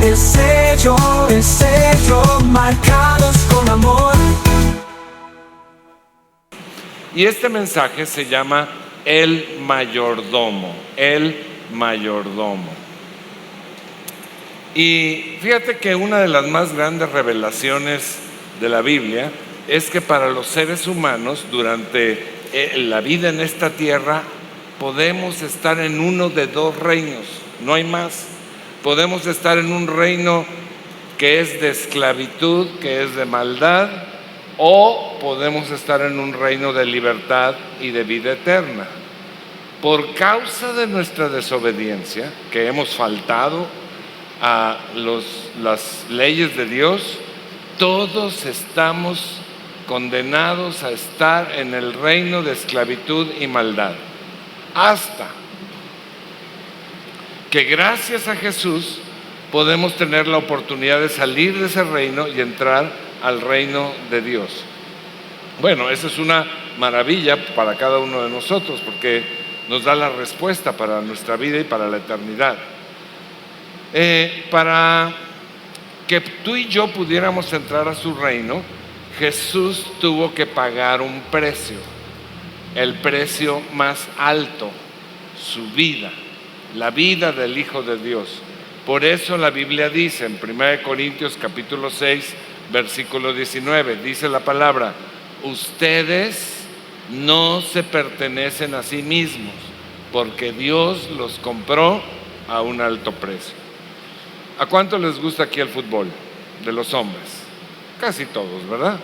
es hecho, marcados con amor. Y este mensaje se llama El Mayordomo, El Mayordomo. Y fíjate que una de las más grandes revelaciones de la Biblia es que para los seres humanos, durante la vida en esta tierra, podemos estar en uno de dos reinos, no hay más. Podemos estar en un reino que es de esclavitud, que es de maldad, o podemos estar en un reino de libertad y de vida eterna. Por causa de nuestra desobediencia, que hemos faltado a las leyes de Dios, todos estamos condenados a estar en el reino de esclavitud y maldad, hasta que gracias a Jesús podemos tener la oportunidad de salir de ese reino y entrar al reino de Dios. Bueno, eso es una maravilla para cada uno de nosotros, porque nos da la respuesta para nuestra vida y para la eternidad. Para que tú y yo pudiéramos entrar a su reino, Jesús tuvo que pagar un precio, el precio más alto, su vida, la vida del Hijo de Dios. Por eso la Biblia dice en 1 Corintios capítulo 6, versículo 19, dice la palabra: ustedes no se pertenecen a sí mismos, porque Dios los compró a un alto precio. ¿A cuánto les gusta aquí el fútbol de los hombres? Casi todos, ¿verdad?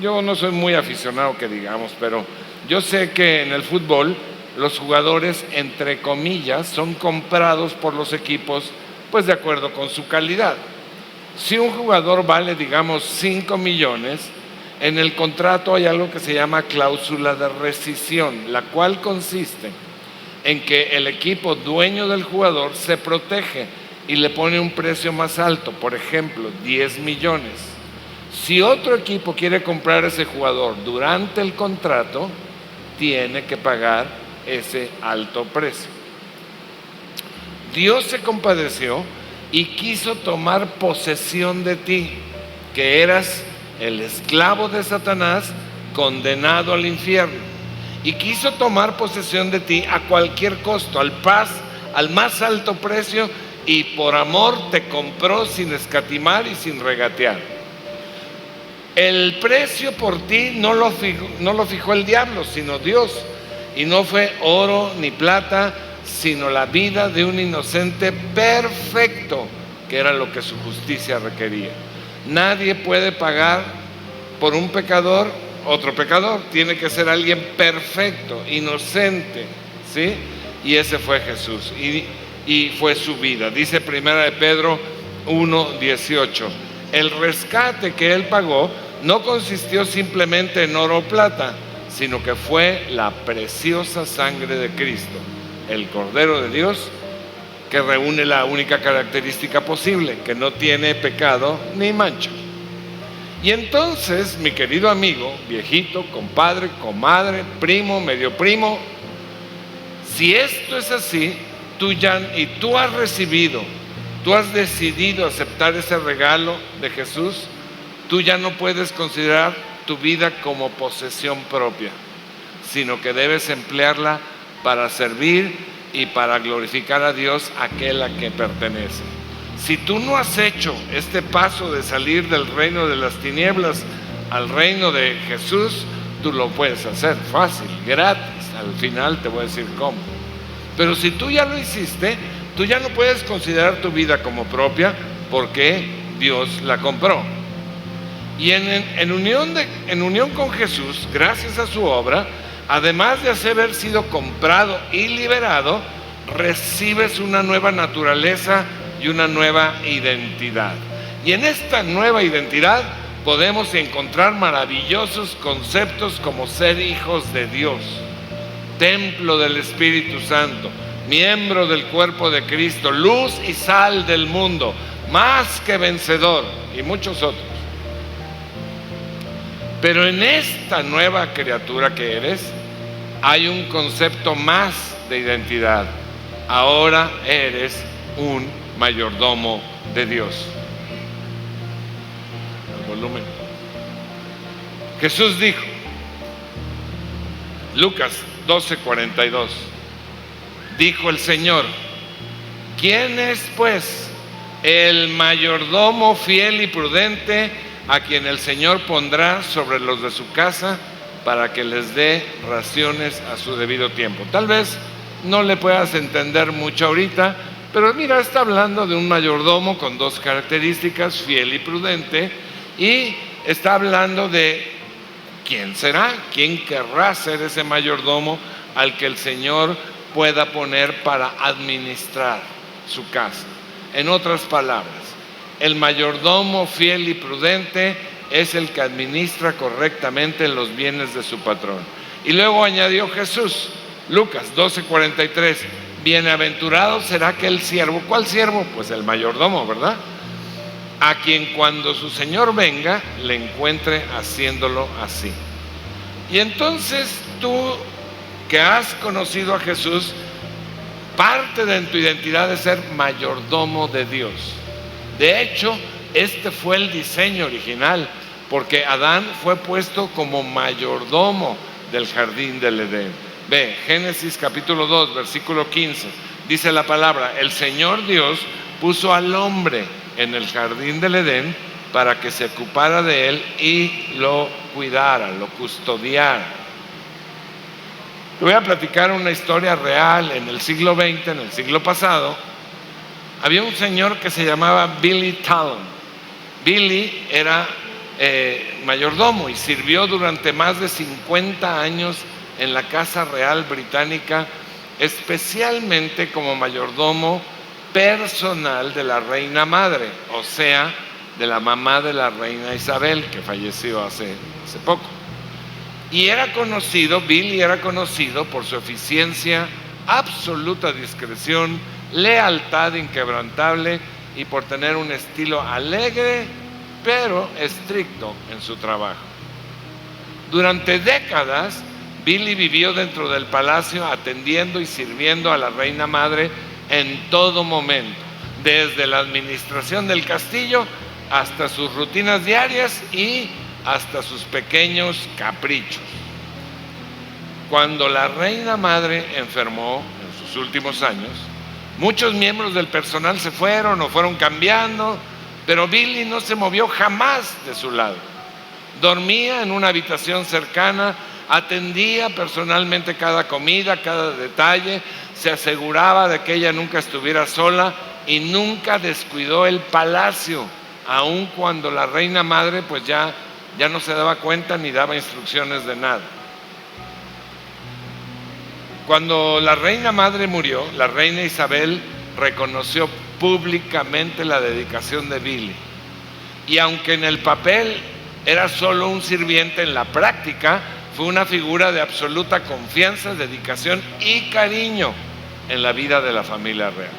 Yo no soy muy aficionado, que digamos, pero yo sé que en el fútbol los jugadores, entre comillas, son comprados por los equipos, pues de acuerdo con su calidad. Si un jugador vale, digamos, 5 millones, en el contrato hay algo que se llama cláusula de rescisión, la cual consiste en que el equipo dueño del jugador se protege y le pone un precio más alto, por ejemplo, 10 millones. Si otro equipo quiere comprar a ese jugador durante el contrato, tiene que pagar ese alto precio. Dios se compadeció y quiso tomar posesión de ti, que eras el esclavo de Satanás, condenado al infierno, y quiso tomar posesión de ti a cualquier costo, al más alto precio, y por amor te compró sin escatimar y sin regatear. El precio por ti no lo fijó el diablo, sino Dios, y no fue oro ni plata, sino la vida de un inocente perfecto, que era lo que su justicia requería. Nadie puede pagar por un pecador otro pecador, tiene que ser alguien perfecto, inocente, ¿sí? Y ese fue Jesús, y fue su vida. Dice 1 de Pedro 1:18, el rescate que Él pagó no consistió simplemente en oro o plata, sino que fue la preciosa sangre de Cristo, el Cordero de Dios, que reúne la única característica posible, que no tiene pecado ni mancha. Y entonces, mi querido amigo, viejito, compadre, comadre, primo, medio primo, si esto es así, tú has decidido aceptar ese regalo de Jesús, tú ya no puedes considerar tu vida como posesión propia, sino que debes emplearla para servir y para glorificar a Dios, aquel a que pertenece. Si tú no has hecho este paso de salir del reino de las tinieblas al reino de Jesús, tú lo puedes hacer fácil, gratis. Al final te voy a decir cómo. Pero si tú ya lo hiciste, tú ya no puedes considerar tu vida como propia, porque Dios la compró. Y en unión con Jesús, gracias a su obra, además de haber sido comprado y liberado, recibes una nueva naturaleza y una nueva identidad. Y en esta nueva identidad podemos encontrar maravillosos conceptos como ser hijos de Dios, templo del Espíritu Santo, miembro del cuerpo de Cristo, luz y sal del mundo, más que vencedor, y muchos otros. Pero en esta nueva criatura que eres, hay un concepto más de identidad. Ahora eres un mayordomo de Dios. El volumen. Jesús dijo, Lucas 12:42, dijo el Señor: ¿quién es pues el mayordomo fiel y prudente a quien el Señor pondrá sobre los de su casa para que les dé raciones a su debido tiempo? Tal vez no le puedas entender mucho ahorita, pero mira, está hablando de un mayordomo con dos características, fiel y prudente, y está hablando de quién será, quién querrá ser ese mayordomo al que el Señor pueda poner para administrar su casa. En otras palabras, el mayordomo fiel y prudente es el que administra correctamente los bienes de su patrón. Y luego añadió Jesús, Lucas 12:43, bienaventurado será aquel siervo. ¿Cuál siervo? Pues el mayordomo, ¿verdad? A quien cuando su Señor venga le encuentre haciéndolo así. Y entonces tú, que has conocido a Jesús, parte de tu identidad de ser mayordomo de Dios. De hecho, este fue el diseño original, porque Adán fue puesto como mayordomo del jardín del Edén. Ve, Génesis capítulo 2, versículo 15, dice la palabra: el Señor Dios puso al hombre en el jardín del Edén para que se ocupara de él y lo cuidara, lo custodiara. Te voy a platicar una historia real. En el siglo XX, en el siglo pasado, había un señor que se llamaba Billy Talon. Billy era mayordomo y sirvió durante más de 50 años en la Casa Real Británica, especialmente como mayordomo personal de la reina madre, o sea, de la mamá de la reina Isabel, que falleció hace poco. Y Billy era conocido por su eficiencia, absoluta discreción, lealtad inquebrantable y por tener un estilo alegre pero estricto en su trabajo. Durante décadas, Billy vivió dentro del palacio atendiendo y sirviendo a la reina madre en todo momento, desde la administración del castillo hasta sus rutinas diarias y hasta sus pequeños caprichos. Cuando la reina madre enfermó en sus últimos años, muchos miembros del personal se fueron o fueron cambiando, pero Billy no se movió jamás de su lado. Dormía en una habitación cercana, atendía personalmente cada comida, cada detalle, se aseguraba de que ella nunca estuviera sola y nunca descuidó el palacio, aun cuando la reina madre pues ya no se daba cuenta ni daba instrucciones de nada. Cuando la reina madre murió, la reina Isabel reconoció públicamente la dedicación de Billy. Y aunque en el papel era solo un sirviente, en la práctica fue una figura de absoluta confianza, dedicación y cariño en la vida de la familia real.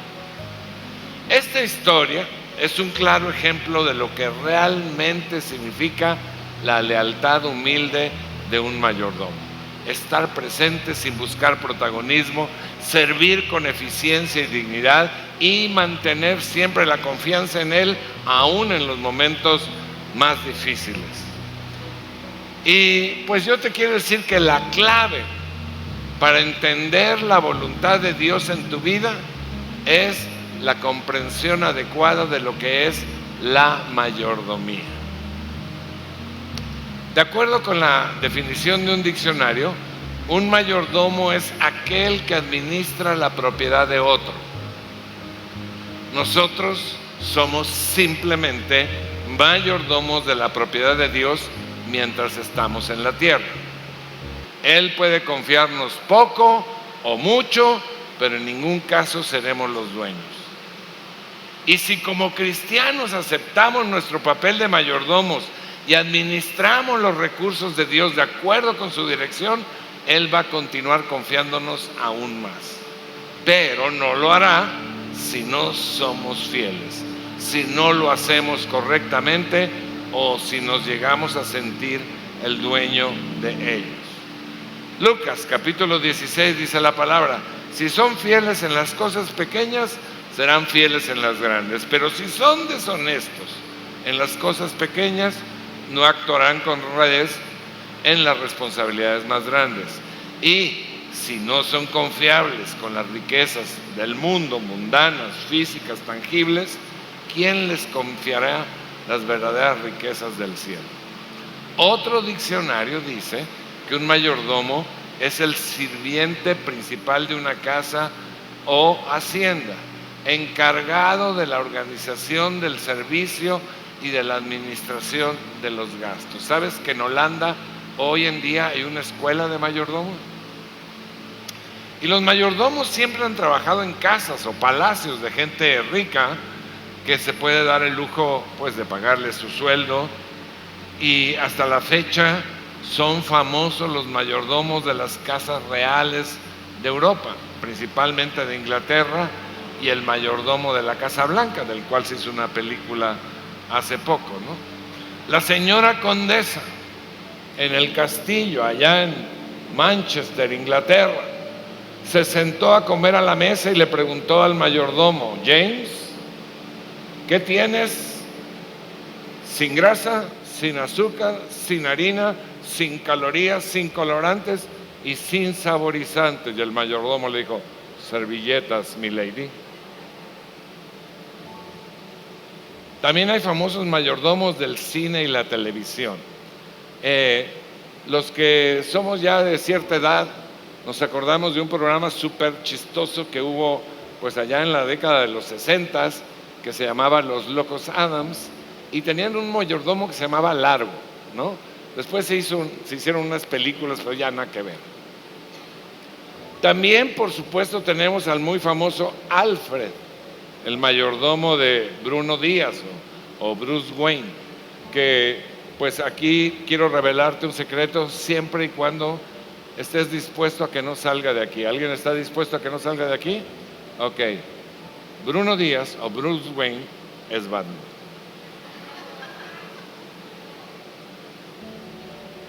Esta historia es un claro ejemplo de lo que realmente significa la lealtad humilde de un mayordomo. Estar presente sin buscar protagonismo, servir con eficiencia y dignidad y mantener siempre la confianza en él, aún en los momentos más difíciles. Y pues yo te quiero decir que la clave para entender la voluntad de Dios en tu vida es la comprensión adecuada de lo que es la mayordomía. De acuerdo con la definición de un diccionario, un mayordomo es aquel que administra la propiedad de otro. Nosotros somos simplemente mayordomos de la propiedad de Dios mientras estamos en la tierra. Él puede confiarnos poco o mucho, pero en ningún caso seremos los dueños. Y si como cristianos aceptamos nuestro papel de mayordomos y administramos los recursos de Dios de acuerdo con su dirección, Él va a continuar confiándonos aún más. Pero no lo hará si no somos fieles, si no lo hacemos correctamente o si nos llegamos a sentir el dueño de ellos. Lucas capítulo 16 dice la palabra: si son fieles en las cosas pequeñas, serán fieles en las grandes. Pero si son deshonestos en las cosas pequeñas, no actuarán con honradez en las responsabilidades más grandes. Y si no son confiables con las riquezas del mundo, mundanas, físicas, tangibles, ¿quién les confiará las verdaderas riquezas del cielo? Otro diccionario dice que un mayordomo es el sirviente principal de una casa o hacienda, encargado de la organización del servicio y de la administración de los gastos. ¿Sabes que en Holanda hoy en día hay una escuela de mayordomos? Y los mayordomos siempre han trabajado en casas o palacios de gente rica que se puede dar el lujo, pues, de pagarles su sueldo, y hasta la fecha son famosos los mayordomos de las casas reales de Europa, principalmente de Inglaterra, y el mayordomo de la Casa Blanca, del cual se hizo una película hace poco, ¿no? La señora condesa en el castillo allá en Manchester, Inglaterra, se sentó a comer a la mesa y le preguntó al mayordomo: James, ¿qué tienes? Sin grasa, sin azúcar, sin harina, sin calorías, sin colorantes y sin saborizantes. Y el mayordomo le dijo: servilletas, mi lady. También hay famosos mayordomos del cine y la televisión. Los que somos ya de cierta edad nos acordamos de un programa súper chistoso que hubo, pues, allá en la década de los 60, que se llamaba Los Locos Adams, y tenían un mayordomo que se llamaba Largo, ¿no? Después se hicieron unas películas, pero ya nada que ver. También, por supuesto, tenemos al muy famoso Alfred, el mayordomo de Bruno Díaz o Bruce Wayne, que, pues, aquí quiero revelarte un secreto: siempre y cuando estés dispuesto a que no salga de aquí. ¿Alguien está dispuesto a que no salga de aquí? Ok. Bruno Díaz o Bruce Wayne es Batman.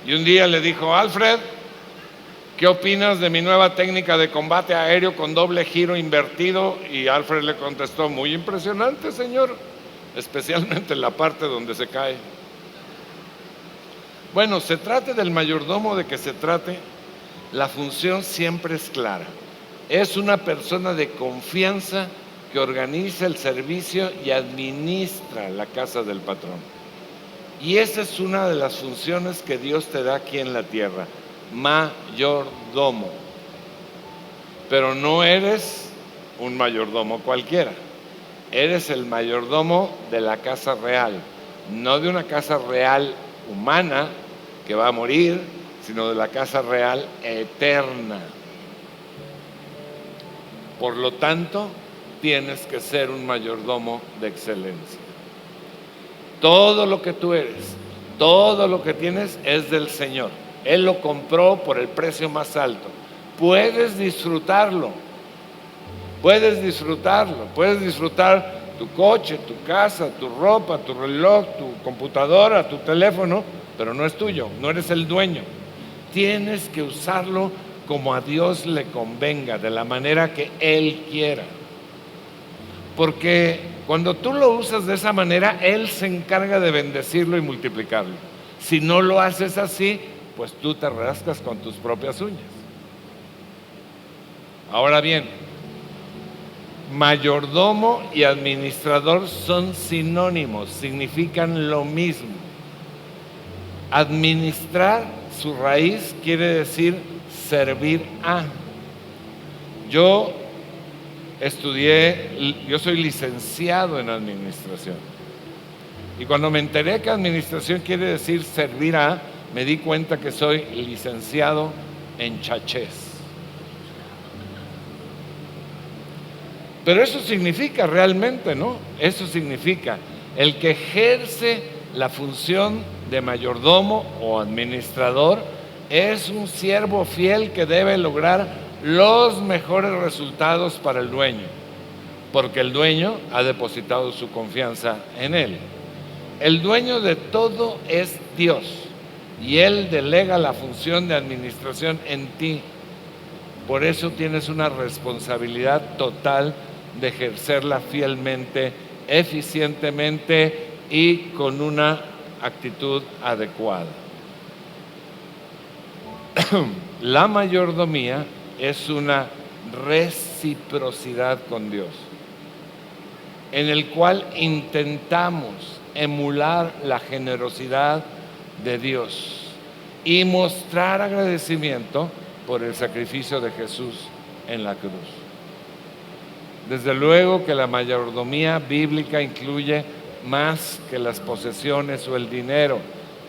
Y un día le dijo: Alfred, ¿qué opinas de mi nueva técnica de combate aéreo con doble giro invertido? Y Alfred le contestó: muy impresionante, señor, especialmente en la parte donde se cae. Bueno, se trate del mayordomo de que se trate, la función siempre es clara. Es una persona de confianza que organiza el servicio y administra la casa del patrón. Y esa es una de las funciones que Dios te da aquí en la tierra: mayordomo. Pero no eres un mayordomo cualquiera. Eres el mayordomo de la casa real, no de una casa real humana que va a morir, sino de la casa real eterna. Por lo tanto, tienes que ser un mayordomo de excelencia. Todo lo que tú eres, todo lo que tienes es del Señor. Él lo compró por el precio más alto. Puedes disfrutarlo. Puedes disfrutar tu coche, tu casa, tu ropa, tu reloj, tu computadora, tu teléfono, pero no es tuyo, no eres el dueño. Tienes que usarlo como a Dios le convenga, de la manera que Él quiera. Porque cuando tú lo usas de esa manera, Él se encarga de bendecirlo y multiplicarlo. Si no lo haces así, pues tú te rascas con tus propias uñas. Ahora bien, mayordomo y administrador son sinónimos, significan lo mismo. Administrar, su raíz quiere decir servir a. Yo soy licenciado en administración. Y cuando me enteré que administración quiere decir servir a, me di cuenta que soy licenciado en chachés. Pero eso significa realmente, ¿no? Eso significa el que ejerce la función de mayordomo o administrador es un siervo fiel que debe lograr los mejores resultados para el dueño, porque el dueño ha depositado su confianza en él. El dueño de todo es Dios y Él delega la función de administración en ti. Por eso tienes una responsabilidad total de ejercerla fielmente, eficientemente y con una actitud adecuada. La mayordomía es una reciprocidad con Dios, en el cual intentamos emular la generosidad de Dios y mostrar agradecimiento por el sacrificio de Jesús en la cruz. Desde luego que la mayordomía bíblica incluye más que las posesiones o el dinero.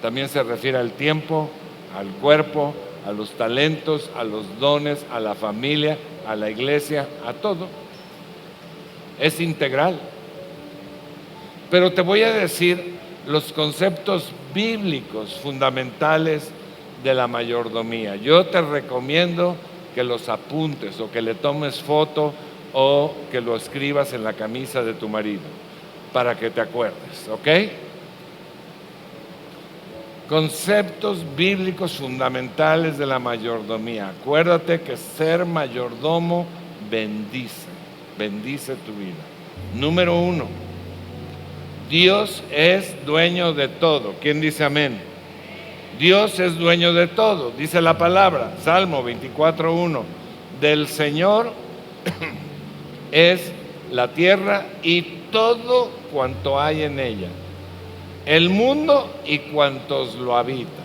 También se refiere al tiempo, al cuerpo, a los talentos, a los dones, a la familia, a la iglesia, a todo. Es integral. Pero te voy a decir los conceptos bíblicos fundamentales de la mayordomía. Yo te recomiendo que los apuntes o que le tomes foto o que lo escribas en la camisa de tu marido para que te acuerdes, ¿ok? Conceptos bíblicos fundamentales de la mayordomía. Acuérdate que ser mayordomo bendice tu vida. Número 1, Dios es dueño de todo. ¿Quién dice amén? Dios es dueño de todo, dice la palabra, Salmo 24:1. Del Señor es la tierra y todo cuanto hay en ella, el mundo y cuantos lo habitan.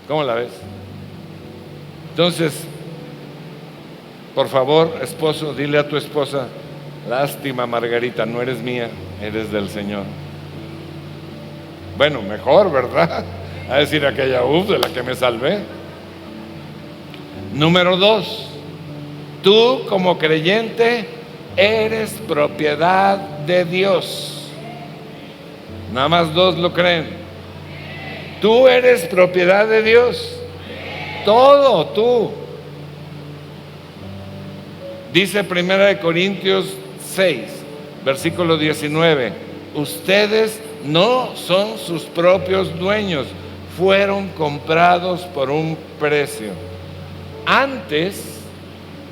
¿Cómo la ves? Entonces, por favor, esposo, dile a tu esposa: lástima, Margarita, no eres mía, eres del Señor. Bueno, mejor, ¿verdad? A decir aquella, de la que me salvé. Número 2, tú como creyente eres propiedad de Dios. Nada más 2 lo creen. Tú eres propiedad de Dios. Todo tú. Dice 1 Corintios 6, versículo 19: ustedes no son sus propios dueños, fueron comprados por un precio. Antes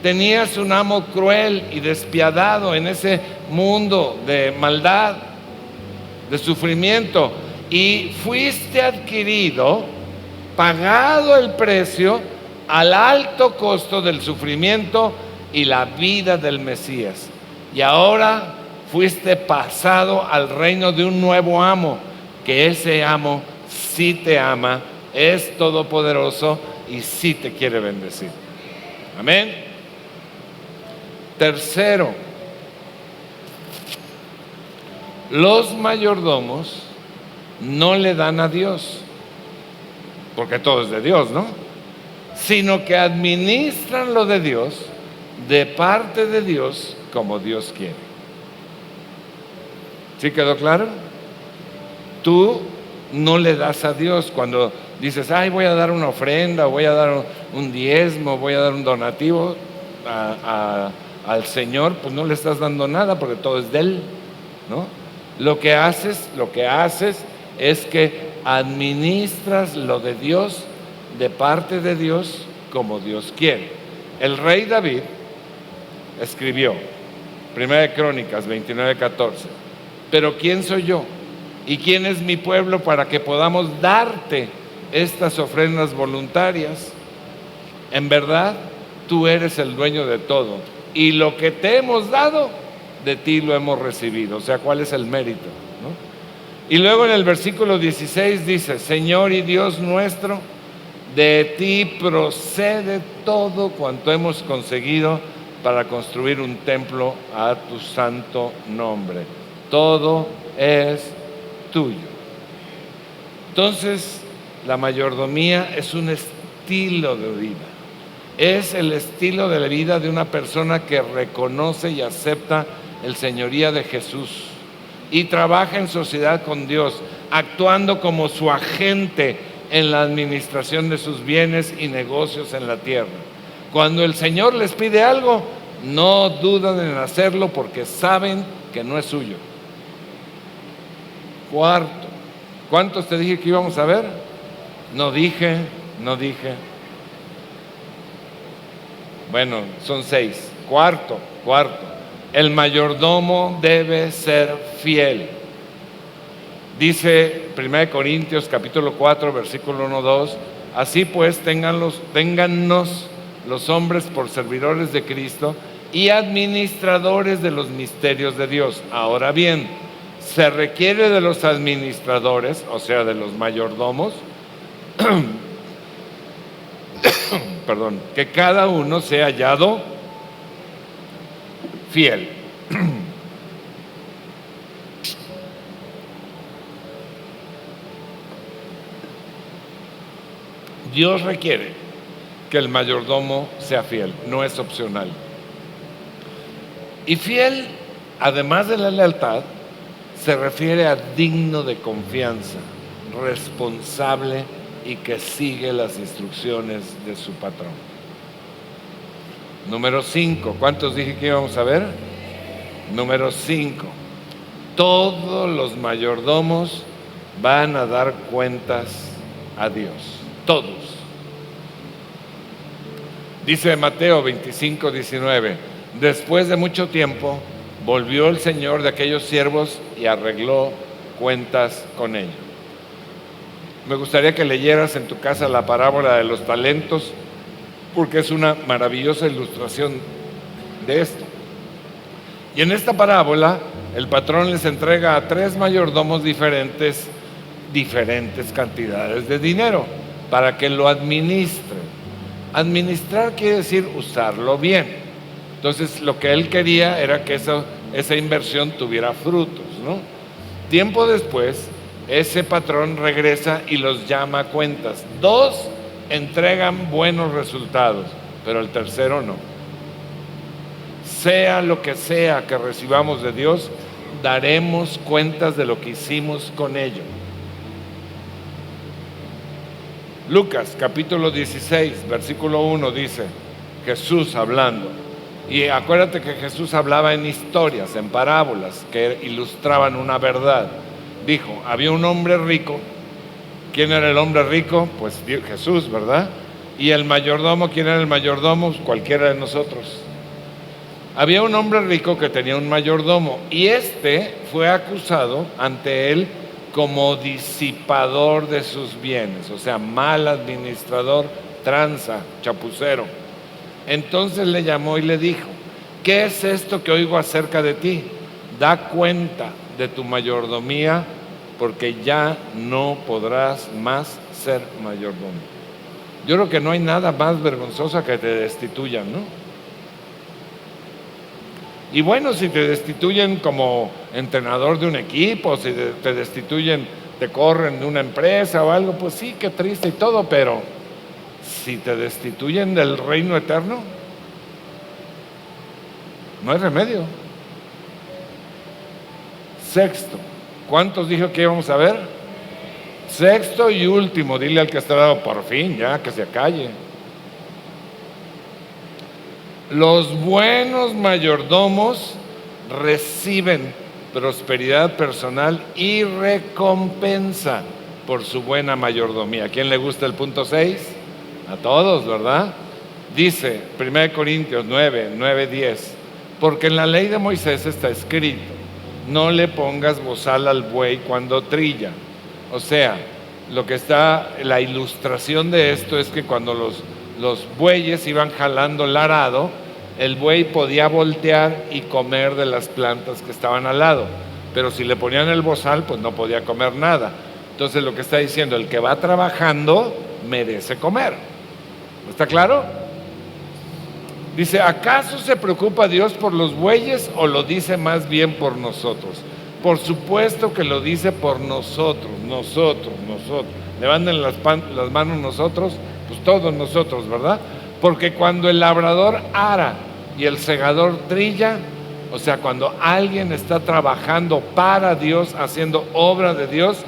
tenías un amo cruel y despiadado en ese mundo de maldad, de sufrimiento, y fuiste adquirido, pagado el precio, al alto costo del sufrimiento y la vida del Mesías. Y ahora fuiste pasado al reino de un nuevo amo, que ese amo sí te ama, es todopoderoso y sí te quiere bendecir. Amén. Tercero, los mayordomos no le dan a Dios, porque todo es de Dios, ¿no? Sino que administran lo de Dios, de parte de Dios, como Dios quiere. ¿Sí quedó claro? Tú no le das a Dios cuando dices, ay, voy a dar una ofrenda, voy a dar un diezmo, voy a dar un donativo al Señor, pues no le estás dando nada porque todo es de Él, ¿no? Lo que haces es que administras lo de Dios, de parte de Dios, como Dios quiere. El rey David escribió, 1 Crónicas 29:14, pero ¿quién soy yo? ¿Y quién es mi pueblo para que podamos darte estas ofrendas voluntarias? En verdad, tú eres el dueño de todo, y lo que te hemos dado, de ti lo hemos recibido. O sea, ¿cuál es el mérito, no? Y luego en el versículo 16 dice, Señor y Dios nuestro, de ti procede todo cuanto hemos conseguido para construir un templo a tu santo nombre. Todo es tuyo. Entonces, la mayordomía es un estilo de vida. Es el estilo de la vida de una persona que reconoce y acepta el señoría de Jesús y trabaja en sociedad con Dios, actuando como su agente en la administración de sus bienes y negocios en la tierra. Cuando el Señor les pide algo, no dudan en hacerlo porque saben que no es suyo. Cuarto, ¿cuántos te dije que íbamos a ver? No dije. Bueno, son 6. Cuarto, el mayordomo debe ser fiel. Dice 1 Corintios capítulo 4, versículo 1, 2, así pues téngannos los hombres por servidores de Cristo y administradores de los misterios de Dios. Ahora bien, se requiere de los administradores, o sea, de los mayordomos, perdón, que cada uno sea hallado fiel. Dios requiere que el mayordomo sea fiel, no es opcional. Y fiel, además de la lealtad, se refiere a digno de confianza, responsable y que sigue las instrucciones de su patrón. Número 5, ¿cuántos dije que íbamos a ver? Número 5, todos los mayordomos van a dar cuentas a Dios, todos. Dice Mateo 25, 19, después de mucho tiempo volvió el Señor de aquellos siervos y arregló cuentas con ellos. Me gustaría que leyeras en tu casa la parábola de los talentos, porque es una maravillosa ilustración de esto. Y en esta parábola, el patrón les entrega a 3 mayordomos diferentes cantidades de dinero para que lo administren. Administrar quiere decir usarlo bien. Entonces, lo que él quería era que esa inversión tuviera frutos, ¿no? Tiempo después, ese patrón regresa y los llama a cuentas. 2 entregan buenos resultados, pero el tercero no. Sea lo que sea que recibamos de Dios, daremos cuentas de lo que hicimos con ello. Lucas capítulo 16, versículo 1 dice, Jesús hablando. Y acuérdate que Jesús hablaba en historias, en parábolas que ilustraban una verdad. Dijo, había un hombre rico. ¿Quién era el hombre rico? Pues Jesús, ¿verdad? Y el mayordomo, ¿quién era el mayordomo? Cualquiera de nosotros. Había un hombre rico que tenía un mayordomo y este fue acusado ante él como disipador de sus bienes, o sea, mal administrador, tranza, chapucero. Entonces le llamó y le dijo, ¿qué es esto que oigo acerca de ti? Da cuenta de tu mayordomía, porque ya no podrás más ser mayordomo. Yo creo que no hay nada más vergonzoso que te destituyan, ¿no? Y bueno, si te destituyen como entrenador de un equipo, si te destituyen, te corren de una empresa o algo, pues sí, qué triste y todo, pero si te destituyen del reino eterno, no hay remedio. Sexto, ¿cuántos dijo que íbamos a ver? Sexto y último, dile al que está dado, por fin, ya, que se calle. Los buenos mayordomos reciben prosperidad personal y recompensa por su buena mayordomía. ¿A quién le gusta el punto 6? A todos, ¿verdad? Dice 1 Corintios 9, 10, porque en la ley de Moisés está escrito, no le pongas bozal al buey cuando trilla. O sea, la ilustración de esto es que cuando los bueyes iban jalando el arado, el buey podía voltear y comer de las plantas que estaban al lado, pero si le ponían el bozal, pues no podía comer nada. Entonces lo que está diciendo, el que va trabajando merece comer. ¿Está claro? Dice, ¿acaso se preocupa Dios por los bueyes o lo dice más bien por nosotros? Por supuesto que lo dice por nosotros. Levanten las manos nosotros, pues todos nosotros, ¿verdad? Porque cuando el labrador ara y el segador trilla, o sea, cuando alguien está trabajando para Dios, haciendo obra de Dios,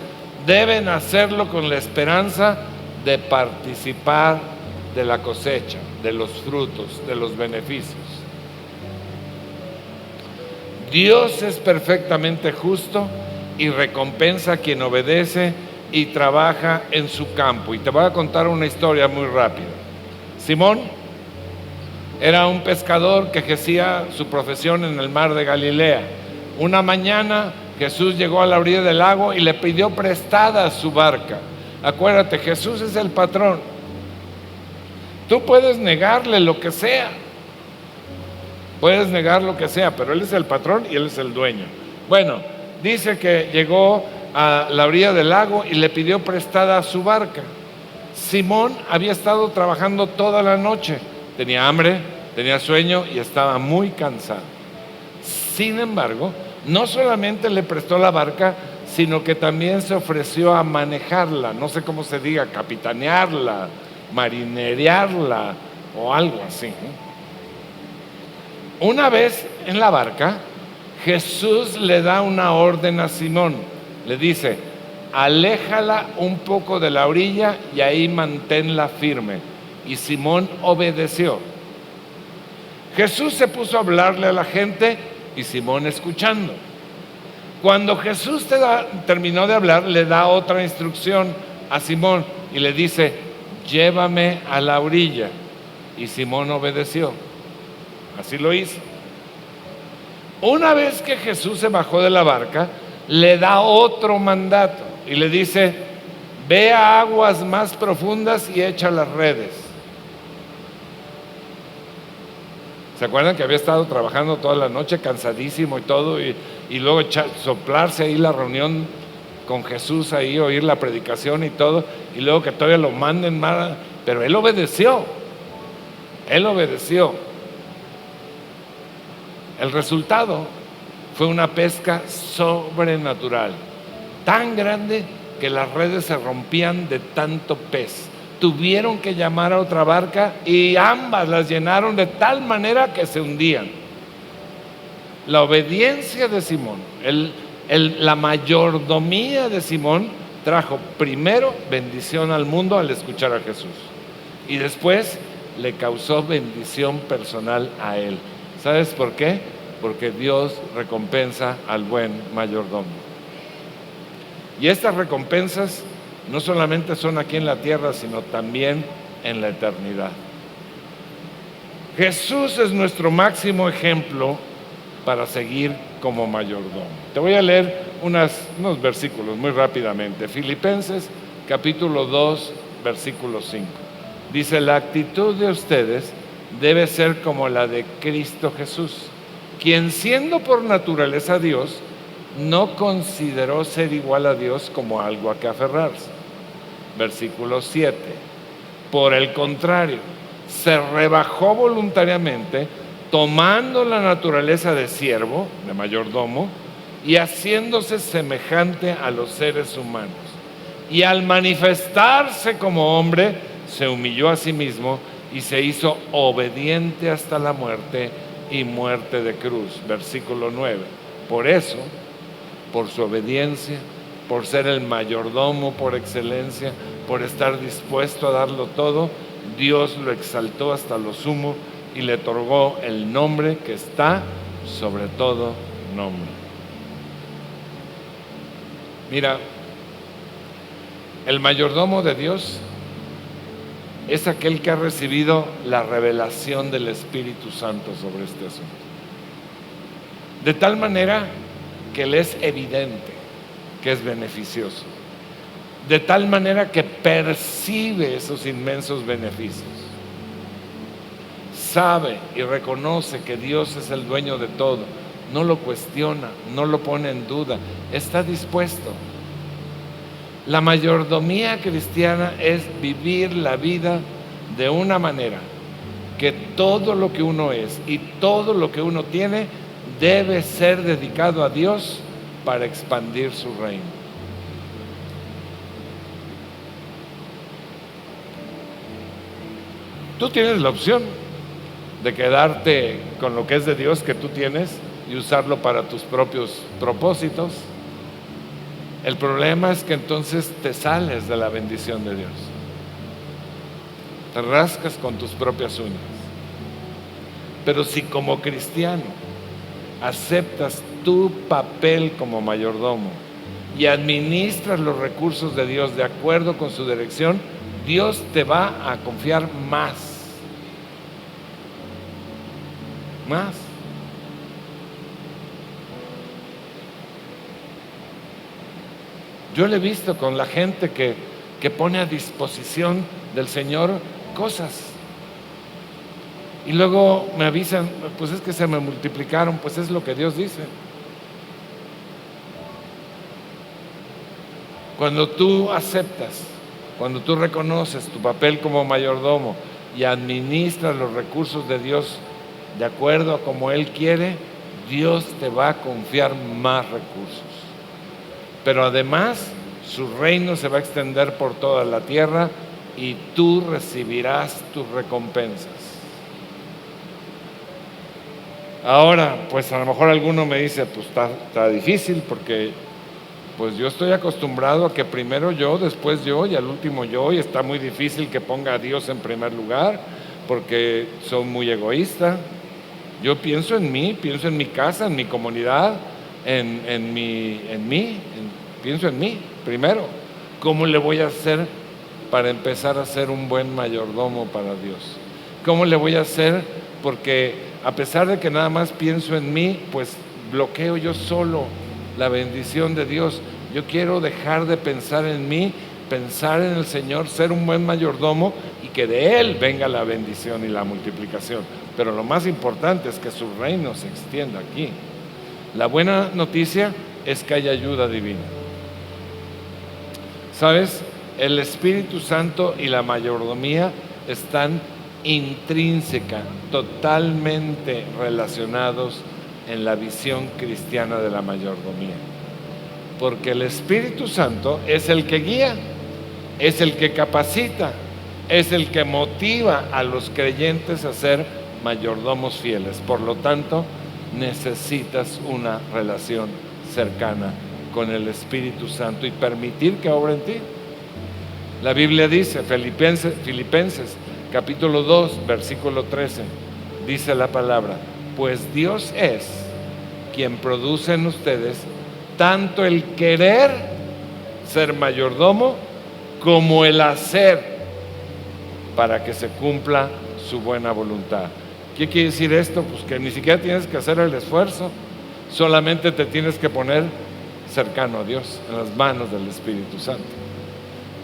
deben hacerlo con la esperanza de participar de la cosecha, de los frutos, de los beneficios. Dios es perfectamente justo y recompensa a quien obedece y trabaja en su campo. Y te voy a contar una historia muy rápida. Simón, Era un pescador que ejercía su profesión en el mar de Galilea. Una mañana Jesús llegó a la orilla del lago y le pidió prestada su barca. Acuérdate, Jesús es el patrón. Tú puedes negarle lo que sea. Puedes negar lo que sea, pero Él es el patrón y Él es el dueño. Bueno, dice que llegó a la orilla del lago y le pidió prestada su barca. Simón había estado trabajando toda la noche. Tenía hambre, tenía sueño y estaba muy cansado. Sin embargo, no solamente le prestó la barca, sino que también se ofreció a manejarla. No sé cómo se diga, capitanearla, marinerearla o algo así. Una vez en la barca, Jesús le da una orden a Simón. Le dice: aléjala un poco de la orilla y ahí manténla firme. Y Simón obedeció. Jesús se puso a hablarle a la gente y Simón escuchando. Cuando Jesús terminó de hablar, le da otra instrucción a Simón y le dice: llévame a la orilla. Y Simón obedeció. Así lo hizo. Una vez que Jesús se bajó de la barca, le da otro mandato y le dice: ve a aguas más profundas y echa las redes. ¿Se acuerdan que había estado trabajando toda la noche, cansadísimo y todo, y luego soplarse ahí la reunión con Jesús, ahí oír la predicación y todo, y luego que todavía lo manden más? Pero él obedeció. Él obedeció. El resultado fue una pesca sobrenatural, tan grande que las redes se rompían de tanto pez. Tuvieron que llamar a otra barca y ambas las llenaron de tal manera que se hundían. La obediencia de Simón, la mayordomía de Simón trajo primero bendición al mundo al escuchar a Jesús, y después le causó bendición personal a él. ¿Sabes por qué? Porque Dios recompensa al buen mayordomo. Y estas recompensas no solamente son aquí en la tierra, sino también en la eternidad. Jesús es nuestro máximo ejemplo para seguir como mayordomo. Te voy a leer unos versículos muy rápidamente. Filipenses capítulo 2, versículo 5. Dice: la actitud de ustedes debe ser como la de Cristo Jesús, quien siendo por naturaleza Dios, no consideró ser igual a Dios como algo a que aferrarse. Versículo 7. Por el contrario, se rebajó voluntariamente, tomando la naturaleza de siervo, de mayordomo, y haciéndose semejante a los seres humanos. Y al manifestarse como hombre, se humilló a sí mismo y se hizo obediente hasta la muerte y muerte de cruz. Versículo 9. Por eso, por su obediencia, por ser el mayordomo por excelencia, por estar dispuesto a darlo todo, Dios lo exaltó hasta lo sumo y le otorgó el nombre que está sobre todo nombre. Mira, el mayordomo de Dios es aquel que ha recibido la revelación del Espíritu Santo sobre este asunto. De tal manera que le es evidente que es beneficioso. De tal manera que percibe esos inmensos beneficios. Sabe y reconoce que Dios es el dueño de todo. No lo cuestiona, no lo pone en duda. Está dispuesto. La mayordomía cristiana es vivir la vida de una manera que todo lo que uno es y todo lo que uno tiene debe ser dedicado a Dios para expandir su reino. Tú tienes la opción de quedarte con lo que es de Dios que tú tienes y usarlo para tus propios propósitos. El problema es que entonces te sales de la bendición de Dios. Te rascas con tus propias uñas. Pero si como cristiano aceptas tu papel como mayordomo y administras los recursos de Dios de acuerdo con su dirección, Dios te va a confiar más. más. Yo le he visto con la gente que pone a disposición del Señor cosas. Y luego me avisan, pues es que se me multiplicaron, pues es lo que Dios dice. Cuando tú aceptas, cuando tú reconoces tu papel como mayordomo y administras los recursos de Dios de acuerdo a como Él quiere, Dios te va a confiar más recursos. Pero además, su reino se va a extender por toda la tierra y tú recibirás tus recompensas. Ahora, pues a lo mejor alguno me dice, pues está difícil porque pues yo estoy acostumbrado a que primero yo, después yo y al último yo, y está muy difícil que ponga a Dios en primer lugar porque soy muy egoísta. Yo pienso en mí, pienso en mi casa, en mi comunidad, pienso en mí primero. ¿Cómo le voy a hacer para empezar a ser un buen mayordomo para Dios? ¿Cómo le voy a hacer? Porque a pesar de que nada más pienso en mí, pues bloqueo yo solo la bendición de Dios. Yo quiero dejar de pensar en mí, pensar en el Señor, ser un buen mayordomo y que de Él venga la bendición y la multiplicación. Pero lo más importante es que su reino se extienda aquí. La buena noticia es que hay ayuda divina. ¿Sabes? El Espíritu Santo y la mayordomía están intrínseca, totalmente relacionados en la visión cristiana de la mayordomía. Porque el Espíritu Santo es el que guía, es el que capacita, es el que motiva a los creyentes a ser mayordomos fieles. Por lo tanto, necesitas una relación cercana con el Espíritu Santo y permitir que obre en ti. La Biblia dice, Filipenses capítulo 2, versículo 13, dice la palabra: pues Dios es quien produce en ustedes tanto el querer ser mayordomo como el hacer para que se cumpla su buena voluntad. ¿Qué quiere decir esto? Pues que ni siquiera tienes que hacer el esfuerzo, solamente te tienes que poner cercano a Dios, en las manos del Espíritu Santo.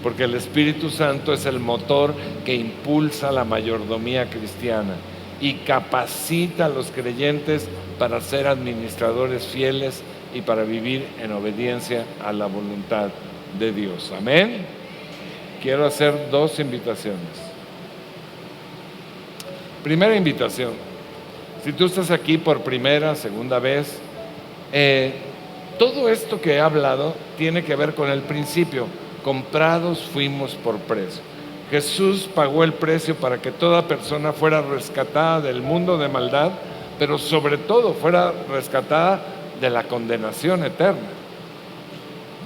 Porque el Espíritu Santo es el motor que impulsa la mayordomía cristiana y capacita a los creyentes para ser administradores fieles y para vivir en obediencia a la voluntad de Dios. Amén. Quiero hacer dos invitaciones. Primera invitación: si tú estás aquí por primera, segunda vez, todo esto que he hablado tiene que ver con el principio: comprados fuimos por precio. Jesús pagó el precio para que toda persona fuera rescatada del mundo de maldad, pero sobre todo fuera rescatada de la condenación eterna.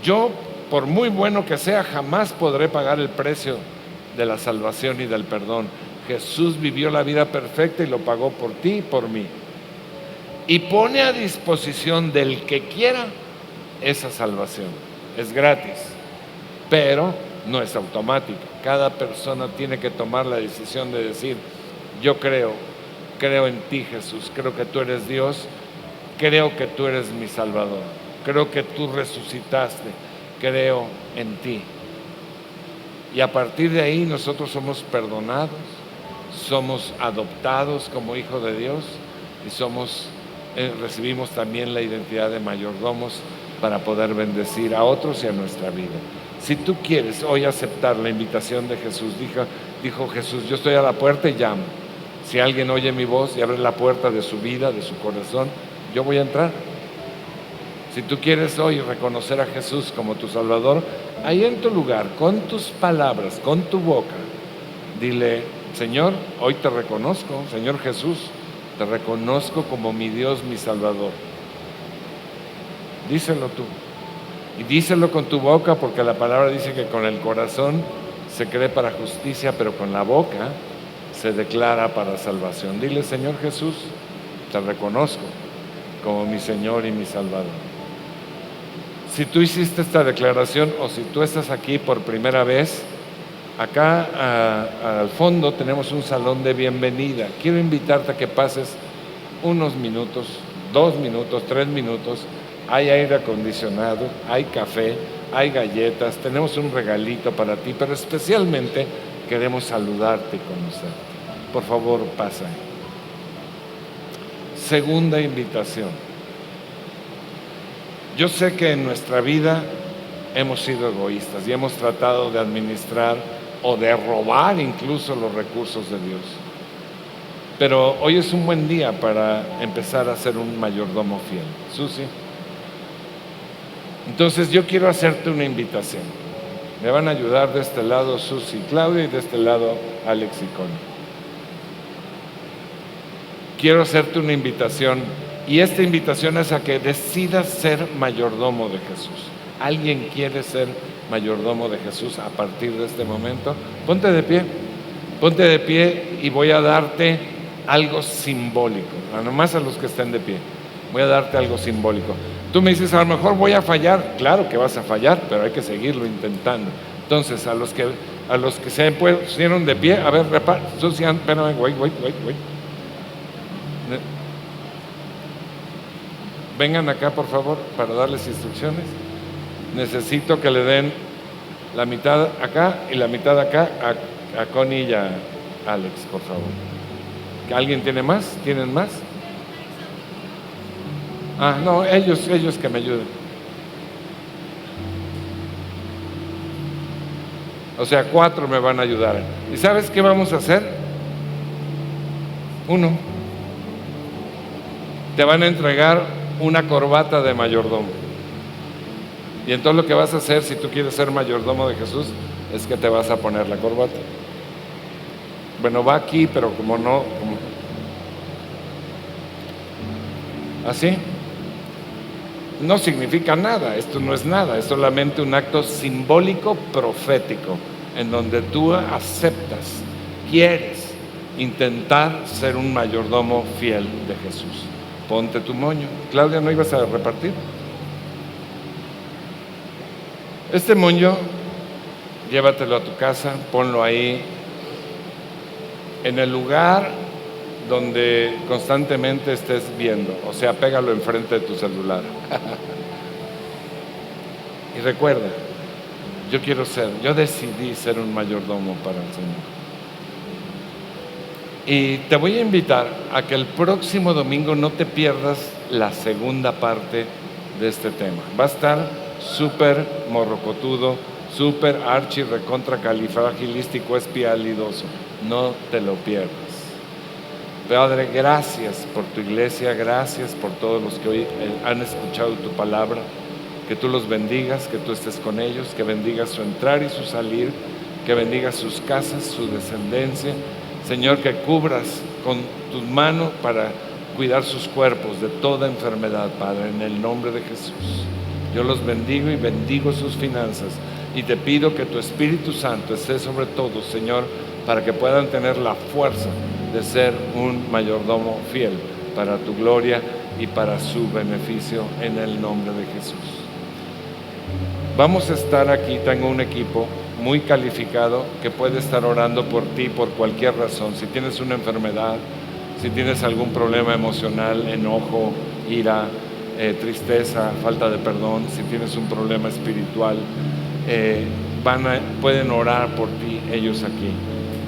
Yo, por muy bueno que sea, jamás podré pagar el precio de la salvación y del perdón. Jesús vivió la vida perfecta y lo pagó por ti y por mí. Y pone a disposición del que quiera esa salvación. Es gratis, pero no es automática. Cada persona tiene que tomar la decisión de decir: yo creo en ti, Jesús, creo que tú eres Dios, creo que tú eres mi Salvador, creo que tú resucitaste, creo en ti. Y a partir de ahí nosotros somos perdonados, somos adoptados como hijos de Dios y recibimos también la identidad de mayordomos para poder bendecir a otros y a nuestra vida. Si tú quieres hoy aceptar la invitación de Jesús, dijo Jesús: yo estoy a la puerta y llamo. Si alguien oye mi voz y abre la puerta de su vida, de su corazón, yo voy a entrar. Si tú quieres hoy reconocer a Jesús como tu Salvador, ahí en tu lugar, con tus palabras, con tu boca, dile: Señor, hoy te reconozco, Señor Jesús, te reconozco como mi Dios, mi Salvador. Díselo tú. Y díselo con tu boca, porque la palabra dice que con el corazón se cree para justicia, pero con la boca se declara para salvación. Dile: Señor Jesús, te reconozco como mi Señor y mi Salvador. Si tú hiciste esta declaración o si tú estás aquí por primera vez, acá al fondo tenemos un salón de bienvenida. Quiero invitarte a que pases unos minutos, 2 minutos, 3 minutos. Hay aire acondicionado, hay café, hay galletas, tenemos un regalito para ti, pero especialmente queremos saludarte y conocerte. Por favor, pasa. Segunda invitación. Yo sé que en nuestra vida hemos sido egoístas y hemos tratado de administrar o de robar incluso los recursos de Dios. Pero hoy es un buen día para empezar a ser un mayordomo fiel. Susi. Entonces yo quiero hacerte una invitación. Me van a ayudar de este lado Susi y Claudia y de este lado Alex y Connie. Quiero hacerte una invitación y esta invitación es a que decidas ser mayordomo de Jesús. ¿Alguien quiere ser mayordomo de Jesús a partir de este momento? Ponte de pie y voy a darte algo simbólico, nomás a los que estén de pie. Voy a darte algo simbólico. Tú me dices, a lo mejor voy a fallar. Claro que vas a fallar, pero hay que seguirlo intentando. Entonces, a los que se pusieron de pie, a ver, Susian, espérame, wait. Vengan acá, por favor, para darles instrucciones. Necesito que le den la mitad acá y la mitad acá a Connie y a Alex, por favor. ¿Alguien tiene más? ¿Tienen más? No, ellos que me ayuden. O sea, 4 me van a ayudar. ¿Y sabes qué vamos a hacer? 1. Te van a entregar una corbata de mayordomo. Y entonces lo que vas a hacer, si tú quieres ser mayordomo de Jesús, es que te vas a poner la corbata. Bueno, va aquí, pero como no, ¿así? No significa nada, esto no es nada, es solamente un acto simbólico profético, en donde tú aceptas, quieres intentar ser un mayordomo fiel de Jesús. Ponte tu moño. Claudia, ¿no ibas a repartir? Este moño, llévatelo a tu casa, ponlo ahí, en el lugar donde constantemente estés viendo, o sea, pégalo enfrente de tu celular. Y recuerda, yo decidí ser un mayordomo para el Señor. Y te voy a invitar a que el próximo domingo no te pierdas la segunda parte de este tema. Va a estar súper morrocotudo, súper archi recontra califragilístico espialidoso. No te lo pierdas. Padre, gracias por tu iglesia, gracias por todos los que hoy han escuchado tu palabra. Que tú los bendigas, que tú estés con ellos, que bendigas su entrar y su salir, que bendigas sus casas, su descendencia. Señor, que cubras con tus manos para cuidar sus cuerpos de toda enfermedad, Padre, en el nombre de Jesús. Yo los bendigo y bendigo sus finanzas y te pido que tu Espíritu Santo esté sobre todos, Señor, para que puedan tener la fuerza de ser un mayordomo fiel para tu gloria y para su beneficio en el nombre de Jesús. Vamos a estar aquí, tengo un equipo muy calificado que puede estar orando por ti por cualquier razón. Si tienes una enfermedad, si tienes algún problema emocional, enojo, ira, tristeza, falta de perdón, si tienes un problema espiritual, pueden orar por ti ellos aquí.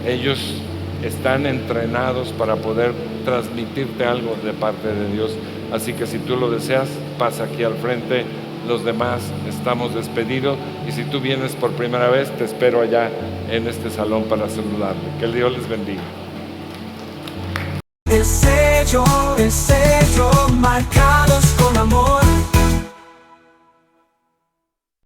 Ellos están entrenados para poder transmitirte algo de parte de Dios. Así que si tú lo deseas, pasa aquí al frente. Los demás estamos despedidos y si tú vienes por primera vez, te espero allá en este salón para saludarle. Que el Dios les bendiga. Es hecho.